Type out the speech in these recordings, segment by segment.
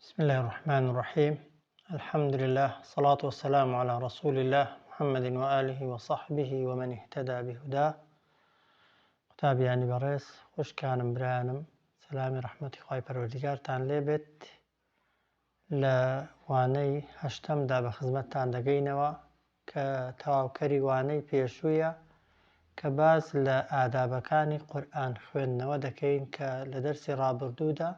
بسم الله الرحمن الرحيم. الحمد لله، الصلاة والسلام على رسول الله محمد وآله وصحبه ومن اهتدى بهداه. قوتابیانی بەڕێز خوشکانم برانم، سەلامی ڕەحمەتی خوای پەروەردیگارتان لێبێت. لە وانەی هەشتەمدا بە خزمەتتان دەگەینەوە کە تەواوکەری وانەی پێشوویە کە باس لە ئادابەکانی قورئان خوێندنەوە دەکەین کە لە دەرسی ڕابردوودا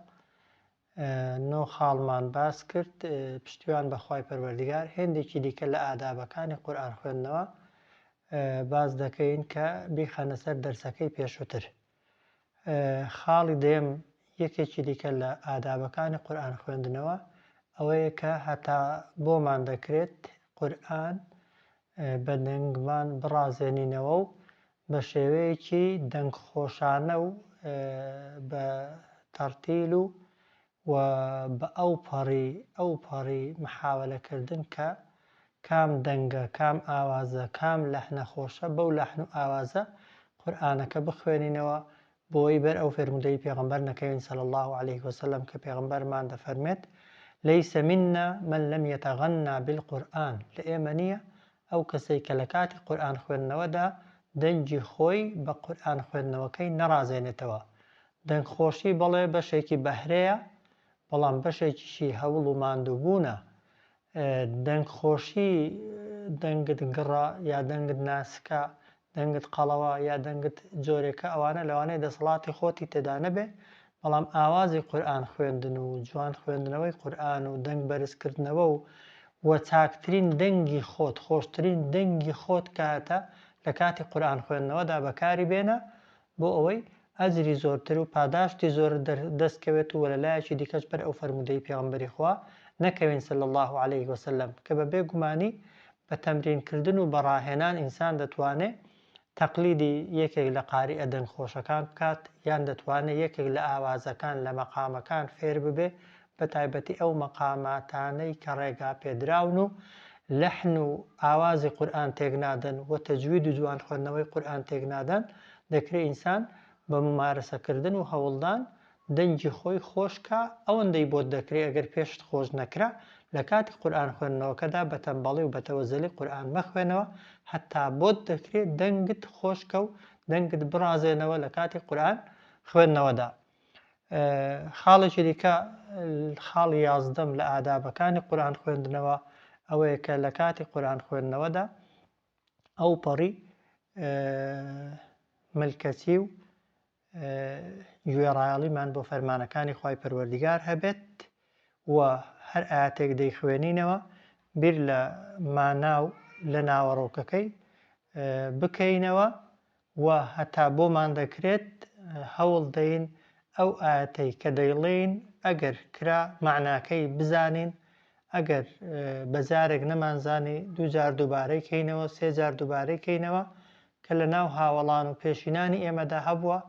9 خاڵمان باس کرد. پشتیوان بەخوای پەروەردیگار هێندێکی دیکە لە ئادابەکانی قورئان خوێندنەوە باس دەکەین کە بیخەنە سەر دەرسەکەی پێشووتر. خاڵی دێم یەکێکی دیکە لە ئادابەکانی قورئان خوێندنەوە ئەوەیە کە هەتا بۆمان دەکرێت قورئان بە دەنگمان بڕازێنینەوە و بە شێوەیەکی دەنگخۆشانە و بە تەرتیل و بە ئەو پەڕی محاولەکردن کە کام دەنگە، کام ئاوازە، کام لەحنە خۆشە بەو لەحن و ئاوازە قورئانەکە بخوێنینەوە بۆی بەر ئەو فێرمودەی پێغەمبەر نەکەوین صلی الله عليه وسلم کە پێغەمبەرمان دەفەرمێت لەیسە منا من لم يتغنى بالقورئان، لە ئێمە نییە ئەو کەسەی کە لە کاتی قورئان خوێندنەوەدا دەنگی خۆی بە قورئان خوێندنەوەکەی نەڕازێنێتەوە. دەنگخۆشی بەڵێ بەشێکی بەهرەیە، بەڵام بەشێکیشی هەوڵ و ماندووبوونە. دەنگخۆشی دەنگت گڕە یا دەنگت ناسکە، دەنگت قەڵەوە یا دەنگت جۆرێکە، ئەوانە لەوانەیە دەسەڵاتی خۆتی تێدا نەبێ، بەڵام ئاوازی قورئان خوێندن و جوان خوێندنەوەی قورئان و دەنگ بەرزکردنەوە و چاکترین دەنگی خۆت، خۆشترین دەنگی خۆت کاتە لە کاتی قورئان خوێندنەوەدا بەکاری بێنە بۆ ئەوەی ئەجری زۆرتر و پاداشتی زۆر دەستکەوێت و لەلایەکی دیکەش بەر ئەو فەرمودەی پێغەمبەری خوا نەکەوین صلی الله عليه وسلم کە بە بێگومانی بە تەمرینکردن و بەڕاهێنان ئینسان دەتوانێت تەقلیدی یەکێک لە قاریئە دەنگخۆشەکان بکات، یان دەتوانێت یەکێک لە ئاوازەکان لە مەقامەکان فێر ببێ، بە تایبەتی ئەو مەقاماتانەی کە ڕێگا پێدراون و لەحن و ئاوازی قورئان تێکنادەن و تەجوید و جوان خوێندنەوەی قورئان تێکنادەن، دەکرێت ئینسان بە ممارەسەکردن و هەوڵدان دەنگی خۆی خۆشکە. ئەوەندەی بۆت دەکرێت ئەگەر پێشت خۆش نەکرا لە کاتی قورئان خوێندنەوەکەدا بە تەنبەڵی و بە تەوەزەلی قورئان مەخوێنەوە، هەتا بۆت دەکرێت دەنگت خۆشکە و دەنگت بڕازێنەوە لە کاتی قورئان خوێندنەوەدا. خاڵێکی دیکە، خاڵی 11 لە ئادابەکانی قورئان خوێندنەوە ئەوەیە کە لە کاتی قورئان خوێندنەوەدا ئەو پەڕی ملکەچی و گوێڕایەڵیمان بۆ فەرمانەکانی خوای پەروەردیگار هەبێت و هەر ئاەتێک دەیخوێنینەوە بیر لە ماناو لە ناوەڕۆکەکەی بکەینەوە و هەتا بۆمان دەکرێت هەوڵ دەین ئەو ئاەتەی کە دەیڵێین ئەگەر کرا معناکەی بزانین، ئەگەر بەجارێک نەمانزانی دووجار دووبارەی کەینەوە، 3 جار دووبارەی کەینەوە کە لە ناو هاوڵان و پێشینانی ئێمەدا هەبووە.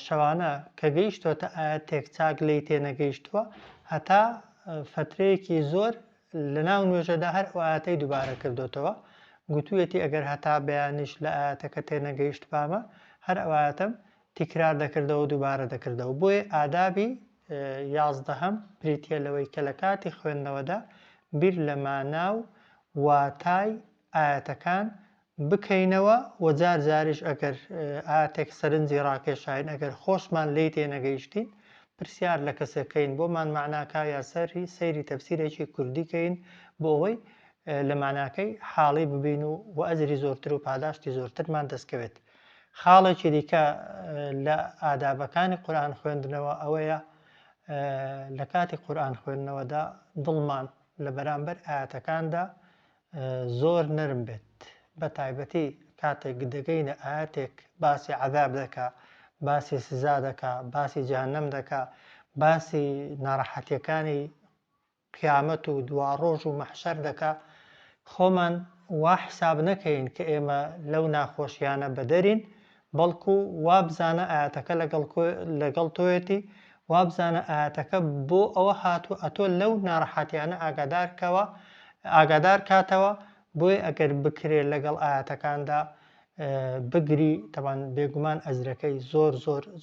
شەوانە کە گەیشتۆتە ئاەتێک چاک لی تێنەگەیشتووە، هەتا فترەیەکی زۆر لە ناو نوێژەدا هەر ئەو ئاەتەی دووبارە کردوتەوە، گوتوویەتی ئەگەر هەتا بەیانیش لە ئاەتەکە تێنەگەیشت پامە هەر ئەو ئاەتەم تیکرار دەکردەوە و دووبارە دەکردەوە. بۆیە ئادابی 11 بریتە لەوەی کە لە کاتی خوێندنەوەدا بیر لە ماناو واتای ئاەتەکان بکەینەوە و جار جاریش ئەگەر ئاەتێک سەرنجی ڕاکێشاین ئەگەر خۆشمان لی تێنەگەیشتین پرسیار لە کەسەکەین بۆمان معناکە یا سەیری تەفسیرێکی کوردیکەین بۆ ئەوەی لە معناکەی حاڵی ببین و ئەجری زۆرتر و پاداشتی زۆرترمان دەستکەوێت. خاڵێکی دیکە لە ئادابەکانی قورئان خوێندنەوە ئەوەیە لە کاتی قورئان خوێندنەوەدا دڵمان لە بەرامبەر ئاەتەکاندا زۆر نەرم بێت، بە تایبەتی کاتێک دەگەینە ئاەتێک باسی عەذاب دەکا، باسی سزا دەکا، باسی جەهەنەم دەکا، باسی ناڕەحەتیەکانی قیامەت و دواڕۆژ و مەحشەر دەکا، خۆمان وا حساب نەکەین کە ئێمە لەو ناخۆشیانە بەدەرین، بەڵکو وابزانە ئاەتەکە لەگەڵ تۆیەتی، وابزانە ئاەتەکە بۆ ئەوە هاتووە ئەتۆ لەو ناڕەحەتیانە ئاگادار کاتەوە، بۆی ئەگەر بکرێت لەگەڵ ئاەتەکاندا بگری طبعا بێگومان ئەجرەکەی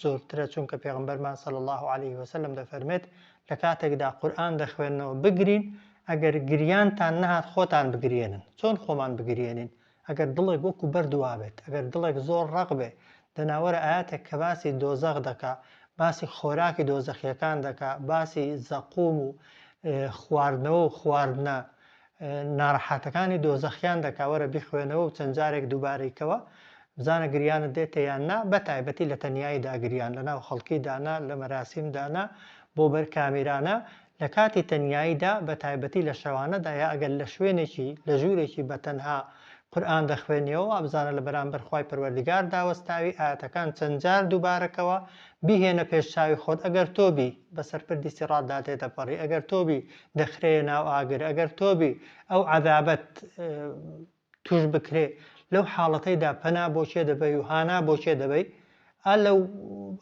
زۆرترە چونکە پێغەمبەرمان صلی الله عليه وسلم دەفەرمێت لە کاتێکدا قورئان دەخوێننەوە بگرین ئەگەر گریانتان نەهات خۆتان بگرێنن چۆن خۆمان بگرێنین ئەگەر دڵێک وەکو بەردوا بێت ئەگەر دڵێک زۆر ڕق بێ دەناوەرە ئاەتێک کە باسی دۆزەخ دەکا باسی خۆراکی دۆزەخیەکان دەکا باسی زەقوم و خواردنەوە و خواردنە ناڕەحەتەکانی دۆزەخیان دەکاوەرە بیخوێنەوە و چەند جارێک دووبارەیکەوە بزانە گریانت دێتە یان نا بەتایبەتی لە تەنیاییدا گریان لەناو خەڵکیدانا لە مەراسیمدانا بۆ بەر کامیرانە لە کاتی تەنیاییدا بەتایبەتی لە شەوانەدا یا ئەگەر لە شوێنێکی لە ژوورێکی بەتەنها قورئان دەخوێنیەوە ئەبزانە لە بەرامبەر خوای پەروەردیگار داوەستاوی ئاەتەکان چەند جار دووبارەکەوە بیهێنە پێش چاوی خۆت ئەگەر تۆبی بەسەرپردی سیڕاتدا تێدەپەڕی ئەگەر تۆبی دەخرێ ناو ئاگر ئەگەر تۆبی ئەو عەذابەت توش بکرێ لەو حاڵەتەیدا پەنا بۆچێ دەبەی و هانا بۆچێ دەبەی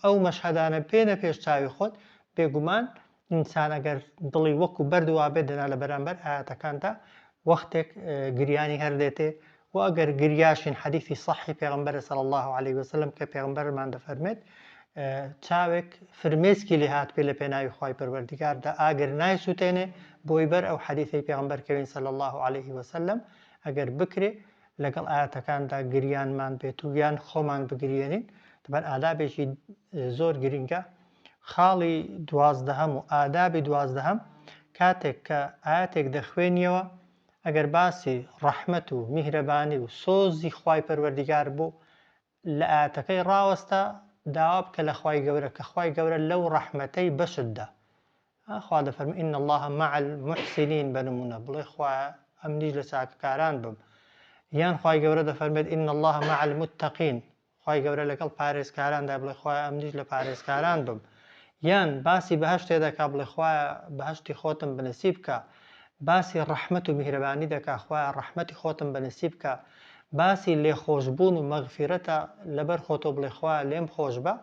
ئەو مەشهەدانە پێنە پێش چاوی خۆت بێگومان ئینسان ئەگەر دڵی وەکو بەردوا بێت دەنا لە بەرامبەر ئاەتەکاندا وەختێک گریانی هەردێتێ و ئەگەر گریاشین حەدیثی صحی پێغەمبەر صلی الله عليه وسلم کە پێغەمبەرمان دەفەرمێت چاوێک فرمێسکی لێ هات پێ لە پێناوی خوای پەروەردیگاردا ئاگر نایسووتێنێ بۆی بەر ئەو حەدیثەی پێغەمبەر کەوین صلی الله عليه وسلم ئەگەر بکرێ لەگەڵ ئاەتەکاندا گریانمان بێت و یان خۆمان بگرێنین تەبەن ئادابێکی زۆر گرینگە خاڵی دوازدەهەم و ئادابی دوازدەهەم کاتێک کە ئاەتێک دەخوێنیەوە ئەگەر باسی ڕەحمەت و میهرەبانی و سۆزی خوای پەروەردیگار بوو لە ئاەتەکەی ڕاوەستە داوا بکە لە خوای گەورە کە خوای گەورە لەو ڕەحمەتەی بەشتدا خوا دەفەرمێ ئین الله مع المحسنین بەنمونە بڵێ خوایە ئەم نیش لە چاکەکاران بم یان خوای گەورە دەفەرمێت ئین الله مع المتقین خوای گەورە لەگەڵ پارێزکاراندا بڵێ خوایە ئەم نیش لە پارێزکاران بم یان باسی بەهەشتێ دەکا بڵێ خوایە بەهەشتی خۆتم بنەسیب بکە باسی ڕەحمەت و میهرەبانی دەکا خوایە ڕەحمەتی خۆتم بەنسیب بکە باسی لێخۆشبوون و مەغفیرەتە لەبەر خۆتۆ بڵێ خوایە لێم خۆش بە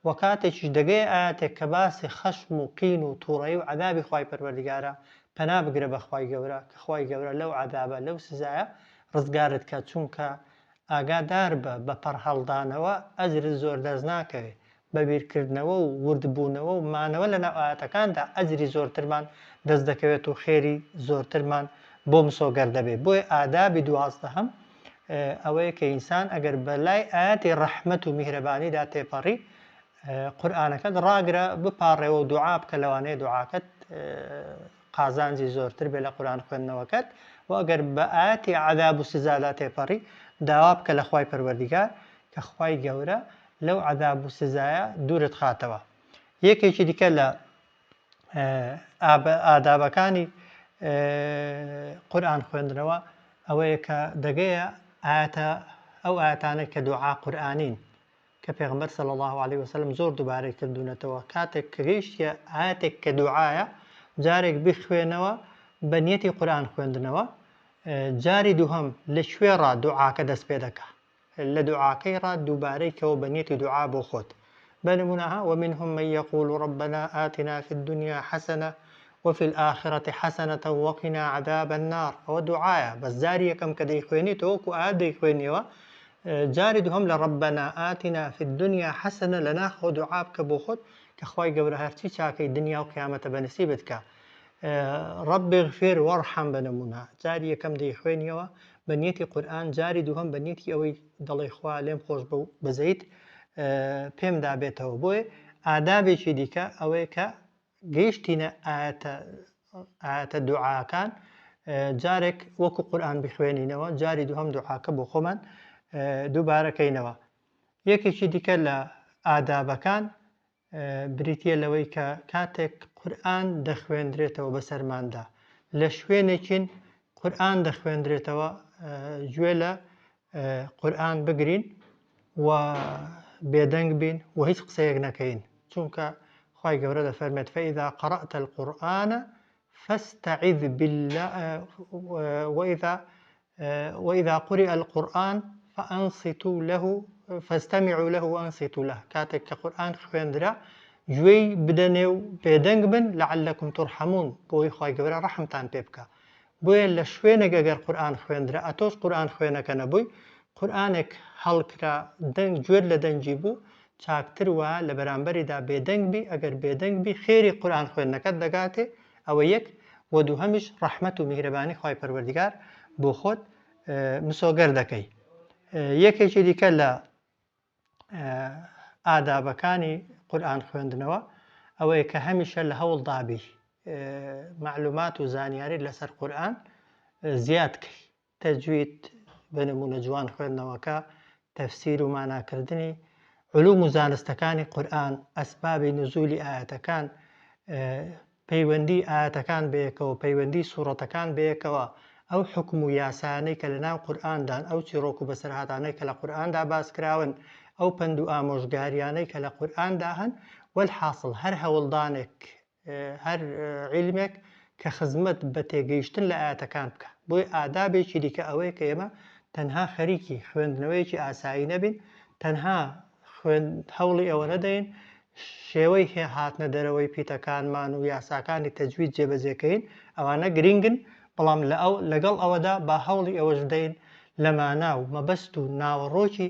و کاتێکیش دەگەی ئاەتێک کە باسی خەشم و قین و تووڕەیی و عەذابی خوای پەروەردیگارە پەنا بگرە بە خوای گەورە کە خوای گەورە لەو عەذابە لەو سزایە ڕزگارت کە چونکە ئاگادار بە پەرهەڵدانەوە ئەجرت زۆر دەست ناکەوێت بە بیرکردنەوە و وردبوونەوە و مانەوە لە ناو ئاەتەکاندا ئەجری زۆرترمان دەست دەکەوێت و خێری زۆرترمان بۆ مسۆگەر دەبێت بۆیە ئادابی دوازدەهەم ئەوەیە کە ئینسان ئەگەر بەلای ئاەتی ڕەحمەت و میهرەبانیدا تێپەڕی قورئانەکەت ڕاگرە بپاڕێەوە و دوعا بکە لەوانەیە دوعاکەت قازانجی زۆرتر بێ لە قورئان خوێندنەوەکەت و ئەگەر بە ئاەتی عەذاب و سزادا تێپەڕی داوا بکە لە خوای پەروەردیگار کە خوای گەورە لەو عەذاب و سزایە دوورت خاتەوە یەکێکی دیکە لە ئادابەکانی قورئان خوێندنەوە ئەوەیە کە دەگەیە ئەو ئاەتانە کە دوعا قورئانین کە پێغەمبەر صلی الله عليه وسلم زۆر دووبارەی کردوونەتەوە کاتێک کە گەیشتە ئاەتێک کە دوعایە جارێک بخوێنەوە بە نیەتی قورئان خوێندنەوە جاری دووهەم لە کوێڕا دوعاکە دەست پێ دەکا لە دوعاکەیڕا دووبارەیکەوە بە نیەتی دوعا بۆ خۆت بنمونەها ومنهم من يقول ربنا آتنا في الدنيا حسنة وفي الآخرة حسنة وقنا عذاب النار هو دعاء بس جاري كم كدي خويني توك وآدي خويني جاري دوهم لربنا آتنا في الدنيا حسنة لنا خو دعاء كبوخد كخواي قبل هرتي شاكي الدنيا وقيامة بنسيبتك رب اغفر وارحم بنمونها جاري كم دي خويني بنيتي قرآن جاري دوهم بنيتي أوي دلي خوا لهم خوش بزيت پێم دابێتەوە بۆیە ئادابێکی دیکە ئەوەیە کە گەیشتینە ئاەتە دوعاکان جارێک وەکو قورئان بخوێنینەوە جاری دووهەم دوعاکە بۆ خۆمان دووبارەکەینەوە یەکێکی دیکە لە ئادابەکان بریتیە لەوەی کە کاتێک قورئان دەخوێندرێتەوە بەسەرماندا لە شوێنێکین قورئان دەخوێندرێتەوە گوێ لە قورئان بگرین و بێدەنگ بین و هیچ قسەیەک نەکەین چونکە خوای گەورە دەفەرمێت فإذا قرأت القرآن فاستعذ بالله وإذا قرئ القرآن فأنصتوا له فاستمعوا له وأنصتوا له كاتك كقرآن خوێندرا گوێی بدەنێ و بێدەنگ بن لعلكم ترحمون بۆی خوای گەورە ڕەحمتان پێ بکە بۆیە لە شوێنێک ئەگەر قورئان خوێندرا ئەتۆش قورئان خوێنەکە نەبووی قورآانێک هەڵکرا دەنگ گوێر لە دەنگی بوو چاکتر وە لە بەرامبەریدا بێدەنگ بی ئەگەر بێدەنگ بی خێری قورآن خوێندنەکەت دەگاتێ ئەوە یەک و دووهەمیش ڕەحمەت و میهرەبانی خوای پەروەردگار بۆ خۆت مسۆگەر دەکەی. یەکێکی دیکە لە ئادابەکانی قورآن خوێندنەوە ئەوەیە کە هەمیشە لە هەوڵ دابی معلومات و زانیاری لەسەر قورآن زیاد کرد تەجوید بە نمونە جوان خوێندنەوەکە تەفسیر و ماناکردنی علوم و زانستەکانی قورآن ئەسبابی نزولی ئاەتەکان پەیوەندی ئاەتەکان بەیەکەوە پەیوەندی سوورەتەکان بەیەکەوە ئەو حکم و یاسانەی کە لە ناو قورئاندان ئەو چیرۆک و بەسەرهاتانەی کە لە قورئاندا باسکراون ئەو پند و ئامۆژگاریانەی کە لە قورئاندا هەن والحاصل هەر هەوڵدانێک هەر عیلمێک کە خزمەت بە تێگەیشتن لە ئاەتەکان بکە بۆی ئادابێکی دیکە ئەوەیە کە ئێمە تەنها خەریکی خوێندنەوەیەکی ئاسایی نەبین تەنها هەوڵی ئەوە نەدەین شێوەی هاتنە دەرەوەی پیتەکانمان و یاساکانی تەجوید جێبەجێکەین ئەوانە گرنگن بەڵام لەگەڵ ئەوەدا با هەوڵی ئەوەش دەین لە مانا و مەبەست و ناوەڕۆکی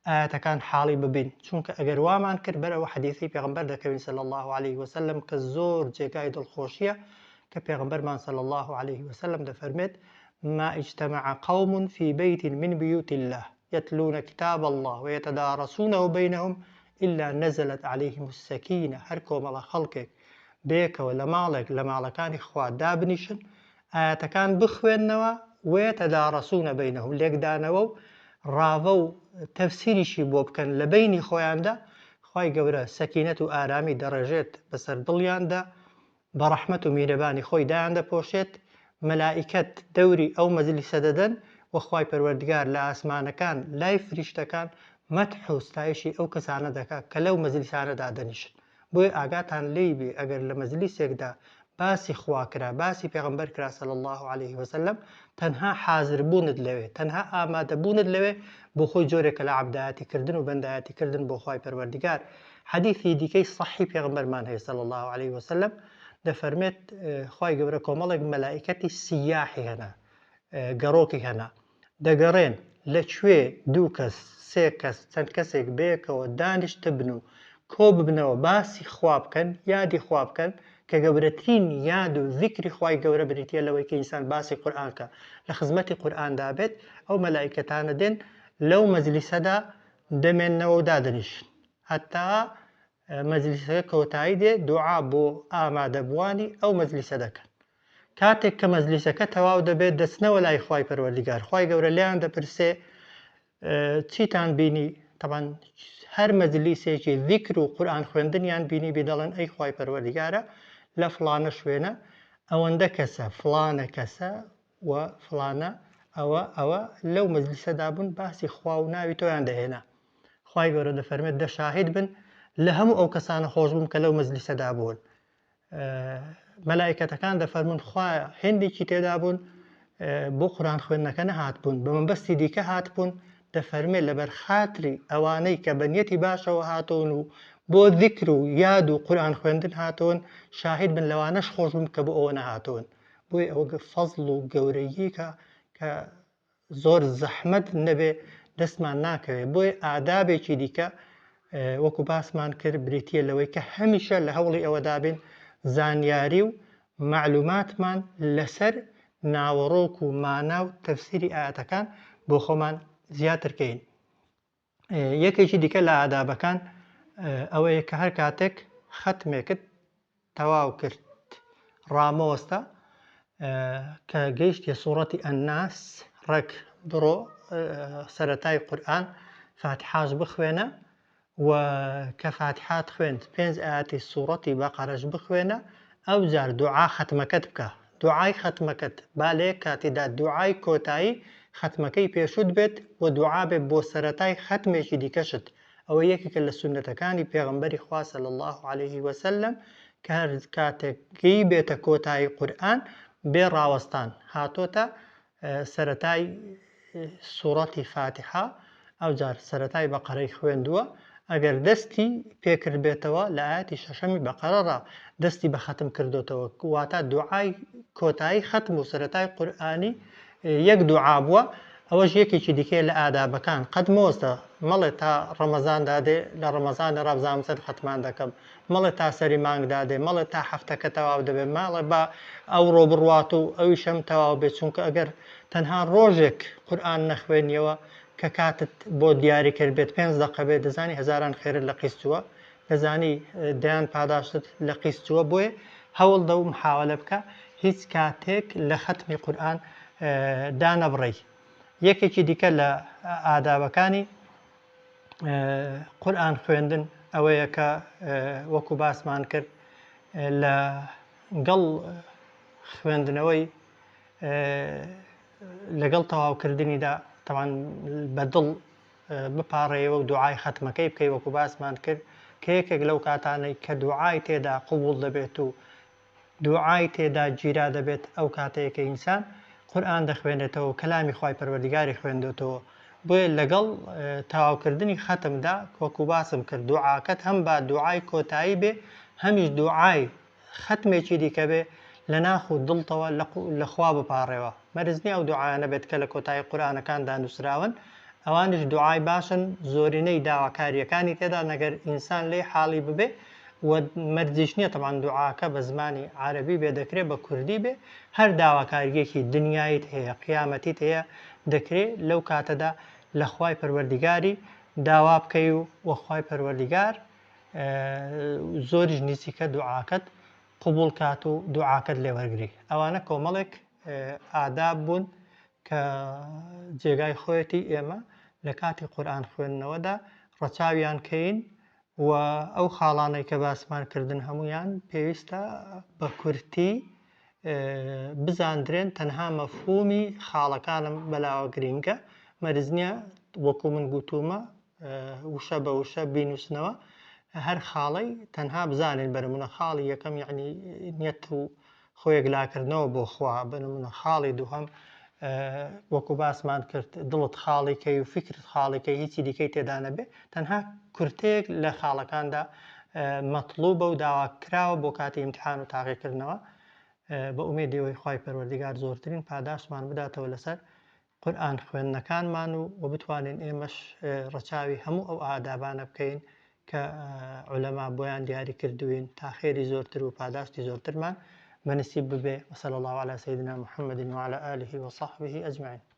ئاەتەکان حاڵی ببین چونکە ئەگەر وامان کرد بەرەوە حەدیثی پێغەمبەر دەکەوین صلی الله عليه وسلم کە زۆر جێگای دڵخۆشیە کە پێغەمبەرمان صلی الله عليه وسلم دەفەرمێت ما اجتمع قوم في بيت من بيوت الله يتلون كتاب الله ويتدارسونه بينهم إلا نزلت عليهم السكينة هەر کۆمەڵە خەڵکێک بێکەوە لە ماڵێک لە ماڵەکانی خوا دابنیشن ئاەتەکان بخوێننەوە ويتدارسون بينهم لێکدانەوە و ڕاوە و تەفسیریشی بۆ بکەن لە بینی خۆیاندا خوای گەورە سەکینەت و ئارامی دەڕێژێت بەسەر دڵیاندا بە ڕەحمەت و میهرەبانی خۆی دایان دەپۆشێت مەلائیکەت دەوری ئەو مەجلیسە دەدەن و خوای پەروەردگار لە ئاسمانەکان لای فریشتەکان مەدح و ستایشی ئەو کەسانە دەکات کە لەو مەجلیسانەدا دەنیشن بۆیە ئاگاتان لێی بێ ئەگەر لە مەجلیسێکدا باسی خوا کرا باسی پێغەمبەر کرا صلی الله عليه وسلم تەنها حازربوونت لەوێ تەنها ئامادەبوونت لەوێ بۆ خۆی جۆرێکە لە عەبدایەتیکردن و بەندایەتیکردن بۆ خوای پەروەردگار حەدیثی دیکەی صەحیح پێغەمبەرمان هەیە صلی الله عليه وسلم دەفەرمێت خوای گەورە کۆمەڵێک مەلائیکەتی سیاحی هەنا گەڕۆکی هەنا دەگەڕێن لەکوێ دوو کەس سێ کەس چەند کەسێک بەیەکەوە دانیشتە بن و کۆ ببنەوە باسی خوا بکەن یادی خوا بکەن کە گەورەترین یاد و ذیکری خوای گەورە بریتە لەوەی کە ئینسان باسی قورئان کە لە خزمەتی قورئاندا بێت ئەو مەلائیکەتانە دێن لەو مەجلیسەدا دەمێننەوە و دادەنیشن هەتا مەجلیسەکە کۆتایی دێ دوعا بۆ ئامادەبوانی ئەو مەجلیسە دەکەن کاتێک کە مەجلیسەکە تەواو دەبێت دەچنەوە لای خوای پەروەردگار خوای گەورە لیان دەپرسێ چیتان بینی طبعا هەر مەجلیسێکی ذیکر و قورئان خوێندنیان بینی بێدەڵێن ئەی خوای پەروەردگارە لە فڵانە شوێنە ئەوەندە کەسە فڵانە کەسە و فڵانە ئەوە لەو مەجلیسەدا بوون باسی خوا و ناوی تۆیان دەهێنا خوای گەورە دەفەرمێت دەشاهید بن لە هەموو ئەو کەسانە خۆش بووم کە لەو مەجلیسەدا بوون مەلائیکەتەکان دەفەرمون خوایە هێندێکی تێدا بوون بۆ قورئان خوێندنەکە نەهات بوون بە مەبەستی دیکە هات بوون دەفەرمێت لەبەر خاتری ئەوانەی کە بەنیەتی باشەوە هاتوون و بۆ ذیکر و یاد و قورئان خوێندن هاتوون شاهید بن لەوانەش خۆش بووم کە بۆ ئەوە نەهاتوون بۆی ئەوە فەزڵ و گەورەییکە کە زۆر زەحمەت نەبێ دەستمان ناکەوێت بۆی ئادابێکی دیکە وەکو باسمان کرد بریتە لەوەی کە هەمیشە لە هەوڵی ئەوە دابین زانیاری و معلوماتمان لەسەر ناوەڕۆک و مانا و تەفسیری ئاەتەکان بۆ خۆمان زیاترکەین یەکێکی دیکە لە ئادابەکان ئەوەیە کە هەر کاتێک ختمێکت تەواو کرد ڕامۆستا کە گەیشتە سوورەتی ئەنناس ڕێک بڕۆ سەرەتای قورئان فاتحاش بخوێنە و کە فاتحات خوێند 5 ئاەتی سوورەتی بەقەرەش بخوێنە ئەو جار دوعا ختمەکەت بکە دوعای ختمەکەت با لێ کاتیدا دوعای کۆتایی ختمەکەی پێشوت بێت و دوعا بێت بۆ سەرەتای ختمێکی دیکەشت ئەوە یەکێکە لە سونەتەکانی پێغەمبەری خوا صلی الله عليه وسلم کە هەر کاتێکی بێتە کۆتایی قورئان بێ ڕاوەستان هاتۆتە سەرەتای سوورەتی فاتحە ئەو جار سەرەتای بەقەرەی خوێندووە ئەگەر دەستی پێکرد بێتەوە لە ئاەتی شەشەمی بەقەرەڕا دەستی بە ختم کردوتەوە واتە دوعای کۆتایی ختم و سەرەتای قورئانی یەک دوعا بووە ئەوەش یەکێکی دیکە لە ئادابەکان قەت مۆستە مەڵێ تا ڕەمەزان دادێ لە ڕەمەزان ڕابزان چەند ختمان دەکەم مەڵێ تا سەری مانگ دادێ مەڵێ تا هەفتەکە تەواو دەبێت ماڵێ بە ئەوڕۆ بڕوات و ئەویش هەم تەواو بێت چونکە ئەگەر تەنها ڕۆژێک قورئان نەخوێنیەوە کە کاتت بۆ دیاریکرد بێت 5 دقە بێت دەزانی هەزاران خێرت لە قیستووە دەزانی دەیان پاداشتت لە قیستووە بۆیە هەوڵ دە و محاولە بکە هیچ کاتێک لە ختمی قورئان دانەبڕی. یەکێکی دیکە لە ئادابەکانی قورئان خوێندن ئەوەیە کە وەکو باسمان کرد لەگەڵ خوێندنەوەی لەگەڵ تەواوکردنیدا تەوان بەدڵ بپارڕێەوە و دوعای ختمەکەی بکەی وەکو باسمان کرد کە یەکێک لەو کاتانەی کە دوعای تێدا قبول دەبێت و دوعای تێدا گیرا دەبێت ئەو کاتەیەکە ئینسان قورئان دەخوێنێتەوە و کەلامی خوای پەروەردیگاری خوێندێتەوە بۆیە لەگەڵ تەواوکردنی ختمدا وەکو باسم کرد دوعاکەت هەم با دوعای کۆتایی بێ هەمیش دوعای ختمێکی دیکە بێ لە ناخ و دڵتەوە لەخوا بپارڕێەوە مەرج نییە ئەو دوعایانە بێت کە لە کۆتایی قورئانەکاندا نووسراون ئەوانش دوعای باشن زۆرینەی داواکاریەکانی تێدا نەگەر ئینسان لێ حاڵی ببێ مەرجیش نییە تەمان دوعاکە بە زمانی عارەبی بێ دەکرێت بە کوردی بێ هەر داواکاریەکی دنیایت هەیە قیامەتیت هەیە دەکرێت لەو کاتەدا لە خوای پەروەردیگاری داوا بکەی و وەخوای پەروەردیگار زۆریش نزیکە دوعاکەت قبول کات و دوعاکەت لێ وەرگری. ئەوانە کۆمەڵێک ئاداب بوون کە جێگای خۆیەتی ئێمە لە کاتی قورئان خوێندنەوەدا ڕەچاویان کەین و ئەو خاڵانەی کە باسمان کردن هەمویان پێویستە بە کورتی بزاندرێن تەنها مەفهومی خاڵەکانم بەلاوە گرینگە مەرج نییە وەکو من گوتومە وشە بە وشە بینووسنەوە هەر خاڵەی تەنها بزانین بەنمونە خاڵی یەکەم یعنی نیەت و خۆیەک لاکردنەوە بۆ خوا بنمونە خاڵی دووهەم وەکو باسمان کرد دڵت خاڵیکەی و فکرت خاڵیکەی هیچی دیکەی تێدا نەبێ تەنها کورتەیەک لە خاڵەکاندا مەطلوبە و داواکراوە بۆ کاتی ئیمتحان و تاقیکردنەوە بە ئومێدی ئەوەی خوای پەروەردیگار زۆرترین پاداشمان بداتەوە لەسەر قورئان خوێندنەکانمان و بتوانین ئێمەش ڕەچاوی هەموو ئەو ئادابانە بکەین کە عولەما بۆیان دیاری کردوین تا خێری زۆرتر و پاداشتی زۆرترمان بنصیب ببێ. وصلى الله على سيدنا محمد وعلى آله وصحبه أجمعين.